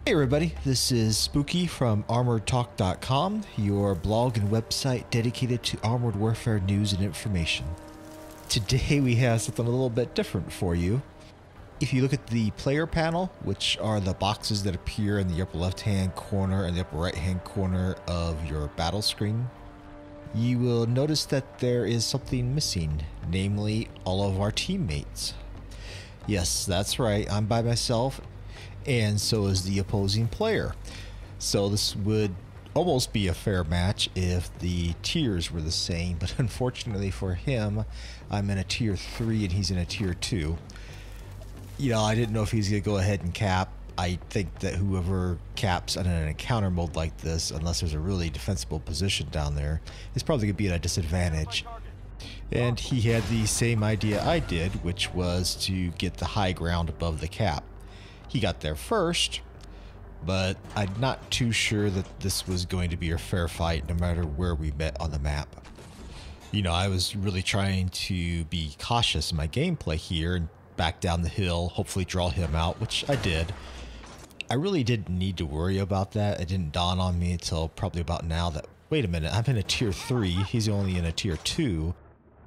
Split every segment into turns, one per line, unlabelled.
Hey everybody, this is Spooky from ArmoredTalk.com, your blog and website dedicated to armored warfare news and information. Today we have something a little bit different for you. If you look at the player panel, which are the boxes that appear in the upper left-hand corner and the upper right-hand corner of your battle screen, you will notice that there is something missing, namely all of our teammates. Yes, that's right, I'm by myself, and so is the opposing player. So this would almost be a fair match if the tiers were the same, but unfortunately for him, I'm in a tier 3 and he's in a tier 2. You know, I didn't know if he's going to go ahead and cap. I think that whoever caps on an encounter mode like this, unless there's a really defensible position down there, is probably going to be at a disadvantage. And he had the same idea I did, which was to get the high ground above the cap. He got there first, but I'm not too sure that this was going to be a fair fight no matter where we met on the map. You know, I was really trying to be cautious in my gameplay here and back down the hill, hopefully draw him out, which I did. I really didn't need to worry about that. It didn't dawn on me until probably about now that, wait a minute, I'm in a tier 3, he's only in a tier 2.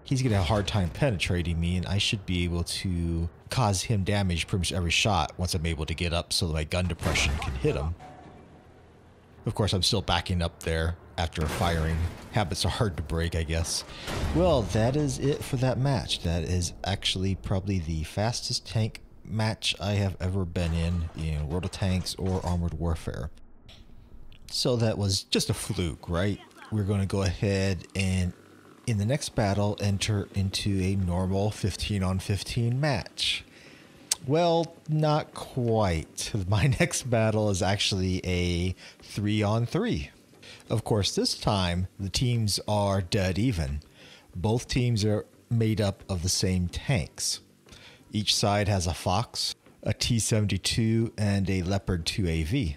He's going to have a hard time penetrating me, and I should be able to cause him damage pretty much every shot once I'm able to get up so that my gun depression can hit him. Of course, I'm still backing up there after firing. Habits are hard to break, I guess. Well, that is it for that match. That is actually probably the fastest tank match I have ever been in World of Tanks or Armored Warfare. So that was just a fluke, right? We're going to go ahead and in the next battle, enter into a normal 15-on-15 match. Well, not quite. My next battle is actually a 3-on-3. Of course, this time, the teams are dead even. Both teams are made up of the same tanks. Each side has a Fox, a T-72, and a Leopard 2AV.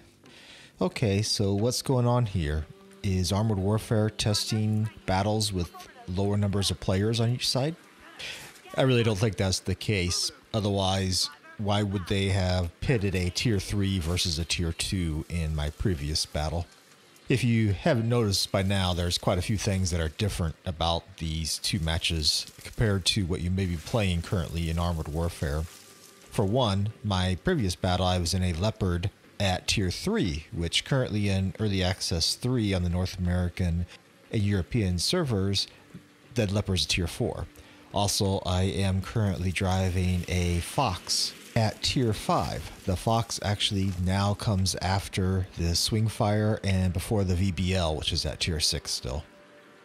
Okay, so what's going on here? Is Armored Warfare testing battles with lower numbers of players on each side? I really don't think that's the case. Otherwise, why would they have pitted a tier 3 versus a tier 2 in my previous battle? If you haven't noticed by now, there's quite a few things that are different about these two matches compared to what you may be playing currently in Armored Warfare. For one, my previous battle, I was in a Leopard at tier 3, which currently in Early Access 3 on the North American and European servers, that Leopard's tier 4. Also, I am currently driving a Fox at tier 5. The Fox actually now comes after the Swingfire and before the VBL, which is at tier 6 still.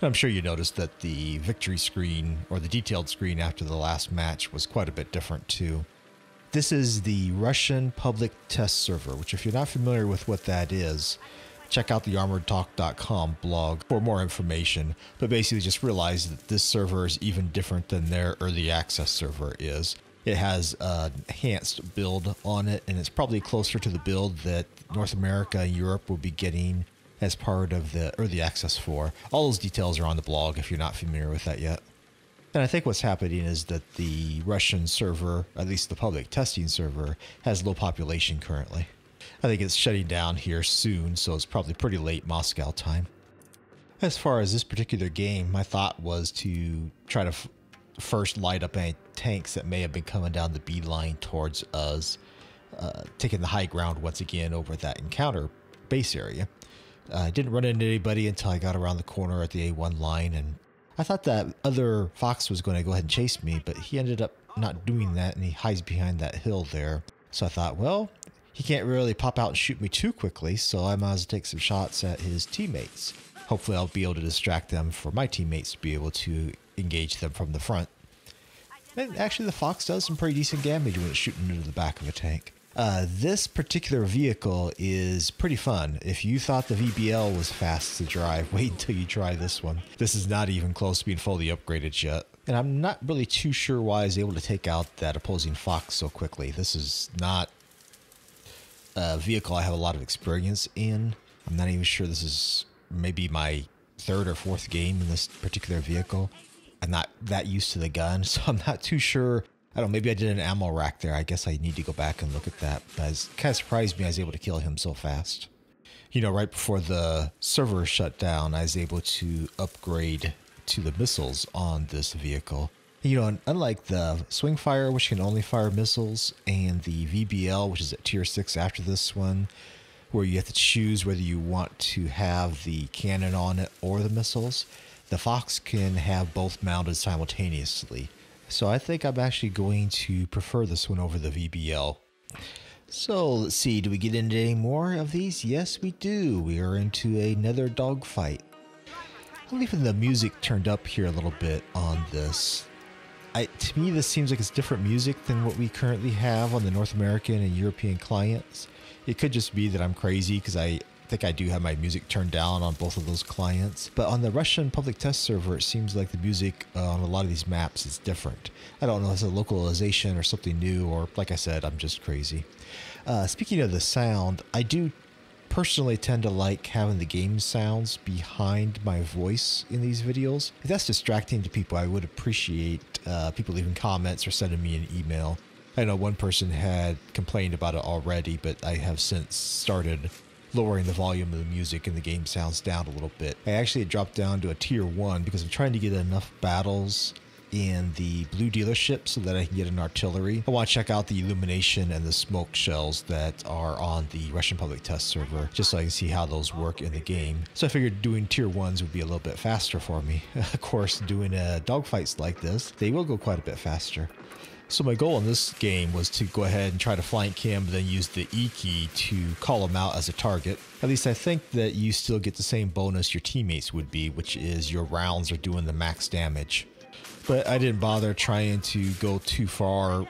And I'm sure you noticed that the victory screen or the detailed screen after the last match was quite a bit different too. This is the Russian public test server, which if you're not familiar with what that is, check out the ArmoredTalk.com blog for more information, but basically just realize that this server is even different than their early access server is. It has an enhanced build on it, and it's probably closer to the build that North America and Europe will be getting as part of the early access for. All those details are on the blog if you're not familiar with that yet. And I think what's happening is that the Russian server, at least the public testing server, has low population currently. I think it's shutting down here soon, so it's probably pretty late Moscow time. As far as this particular game, my thought was to try to first light up any tanks that may have been coming down the B line towards us, taking the high ground once again over that encounter base area. I didn't run into anybody until I got around the corner at the A1 line, and I thought that other Fox was going to go ahead and chase me, but he ended up not doing that, and he hides behind that hill there. So I thought, well, he can't really pop out and shoot me too quickly, so I might as well take some shots at his teammates. Hopefully I'll be able to distract them for my teammates to be able to engage them from the front. And actually the Fox does some pretty decent damage when it's shooting into the back of a tank. This particular vehicle is pretty fun. If you thought the VBL was fast to drive, wait until you try this one. This is not even close to being fully upgraded yet. And I'm not really too sure why I was able to take out that opposing Fox so quickly. This is not a vehicle I have a lot of experience in. I'm not even sure this is maybe my 3rd or 4th game in this particular vehicle. I'm not that used to the gun, so I'm not too sure I don't know, maybe I did an ammo rack there. I guess I need to go back and look at that. But it kind of surprised me I was able to kill him so fast. You know, right before the server shut down, I was able to upgrade to the missiles on this vehicle. You know, unlike the swing fire, which can only fire missiles, and the VBL, which is at tier 6 after this one, where you have to choose whether you want to have the cannon on it or the missiles, the Fox can have both mounted simultaneously. So I think I'm actually going to prefer this one over the VBL. So let's see, do we get into any more of these? Yes, we do. We are into another dogfight. I'm leaving the music turned up here a little bit on this. To me, this seems like it's different music than what we currently have on the North American and European clients. It could just be that I'm crazy because I think I do have my music turned down on both of those clients. But on the Russian public test server, it seems like the music on a lot of these maps is different. I don't know if it's a localization or something new, or like I said, I'm just crazy. Speaking of the sound, I do personally tend to like having the game sounds behind my voice in these videos. If that's distracting to people, I would appreciate people leaving comments or sending me an email. I know one person had complained about it already, but I have since started lowering the volume of the music and the game sounds down a little bit. I actually dropped down to a tier 1 because I'm trying to get enough battles in the blue dealership so that I can get an artillery. I want to check out the illumination and the smoke shells that are on the Russian public test server, just so I can see how those work in the game. So I figured doing tier 1s would be a little bit faster for me. Of course, doing dogfights like this, they will go quite a bit faster. So my goal in this game was to go ahead and try to flank him, then use the E key to call him out as a target. At least I think that you still get the same bonus your teammates would be, which is your rounds are doing the max damage. But I didn't bother trying to go too far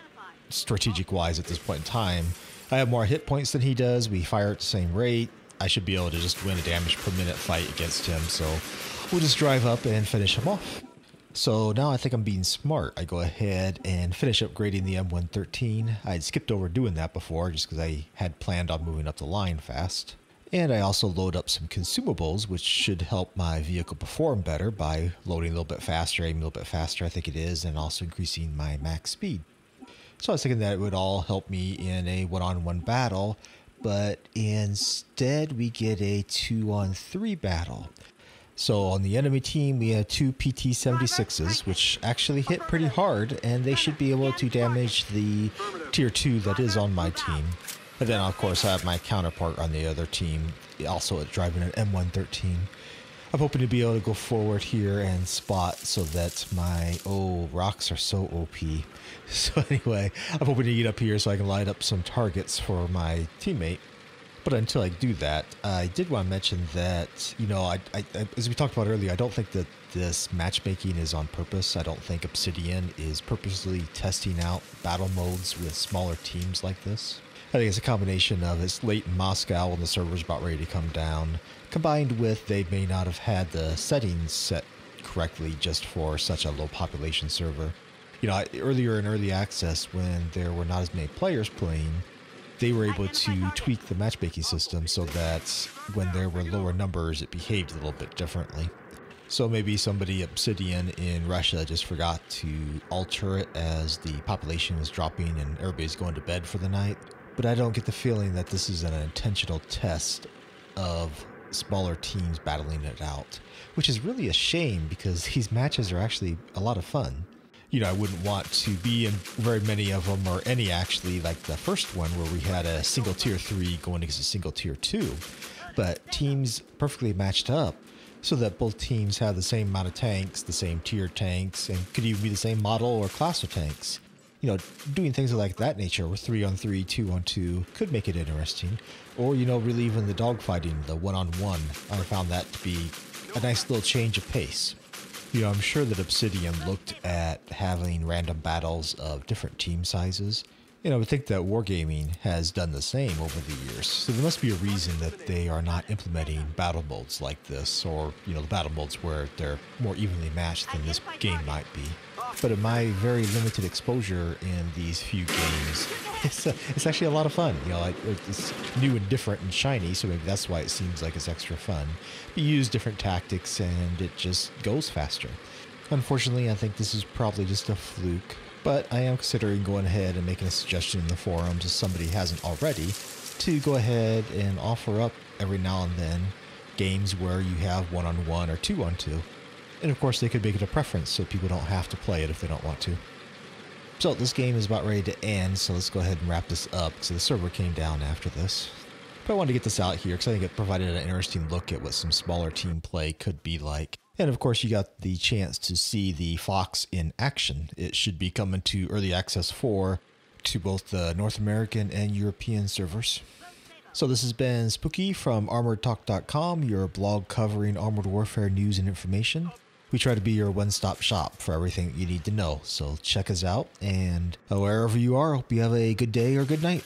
strategic-wise at this point in time. I have more hit points than he does. We fire at the same rate. I should be able to just win a damage per minute fight against him. So we'll just drive up and finish him off. So now I think I'm being smart. I go ahead and finish upgrading the M113. I had skipped over doing that before just because I had planned on moving up the line fast. And I also load up some consumables, which should help my vehicle perform better by loading a little bit faster, aiming a little bit faster, I think it is, and also increasing my max speed. So I was thinking that it would all help me in a one-on-one battle, but instead we get a 2-on-3 battle. So on the enemy team, we have 2 PT-76s, which actually hit pretty hard, and they should be able to damage the tier 2 that is on my team. And then, of course, I have my counterpart on the other team, also driving an M113. I'm hoping to be able to go forward here and spot so that my... Oh, rocks are so OP. So anyway, I'm hoping to get up here so I can light up some targets for my teammate. But until I do that, I did want to mention that, you know, as we talked about earlier, I don't think that this matchmaking is on purpose. I don't think Obsidian is purposely testing out battle modes with smaller teams like this. I think it's a combination of it's late in Moscow when the server's about ready to come down, combined with they may not have had the settings set correctly just for such a low population server. You know, earlier in early access when there were not as many players playing, they were able to tweak the matchmaking system so that when there were lower numbers, it behaved a little bit differently. So maybe somebody Obsidian in Russia just forgot to alter it as the population was dropping and everybody's going to bed for the night. But I don't get the feeling that this is an intentional test of smaller teams battling it out, which is really a shame because these matches are actually a lot of fun. You know, I wouldn't want to be in very many of them, or any actually, like the first one where we had a single tier 3 going against a single tier 2, but teams perfectly matched up so that both teams have the same amount of tanks, the same tier tanks, and could even be the same model or class of tanks. You know, doing things like that nature, with 3-on-3, 2-on-2, could make it interesting. Or, you know, really even the dogfighting, the 1-on-1, I found that to be a nice little change of pace. You know, I'm sure that Obsidian looked at having random battles of different team sizes. You know, I would think that Wargaming has done the same over the years. So there must be a reason that they are not implementing battle modes like this, or, you know, the battle modes where they're more evenly matched than this game might be. But in my very limited exposure in these few games, it's actually a lot of fun. You know, it's new and different and shiny, so maybe that's why it seems like it's extra fun. You use different tactics and it just goes faster. Unfortunately, I think this is probably just a fluke. But I am considering going ahead and making a suggestion in the forums if somebody hasn't already to go ahead and offer up every now and then games where you have 1-on-1 or 2-on-2. And of course they could make it a preference so people don't have to play it if they don't want to. So this game is about ready to end, so let's go ahead and wrap this up because the server came down after this. But I wanted to get this out here because I think it provided an interesting look at what some smaller team play could be like. And of course you got the chance to see the Fox in action. It should be coming to Early Access 4 to both the North American and European servers. So this has been Spooky from ArmoredTalk.com, your blog covering Armored Warfare news and information. We try to be your one-stop shop for everything you need to know, so check us out, and wherever you are, hope you have a good day or good night.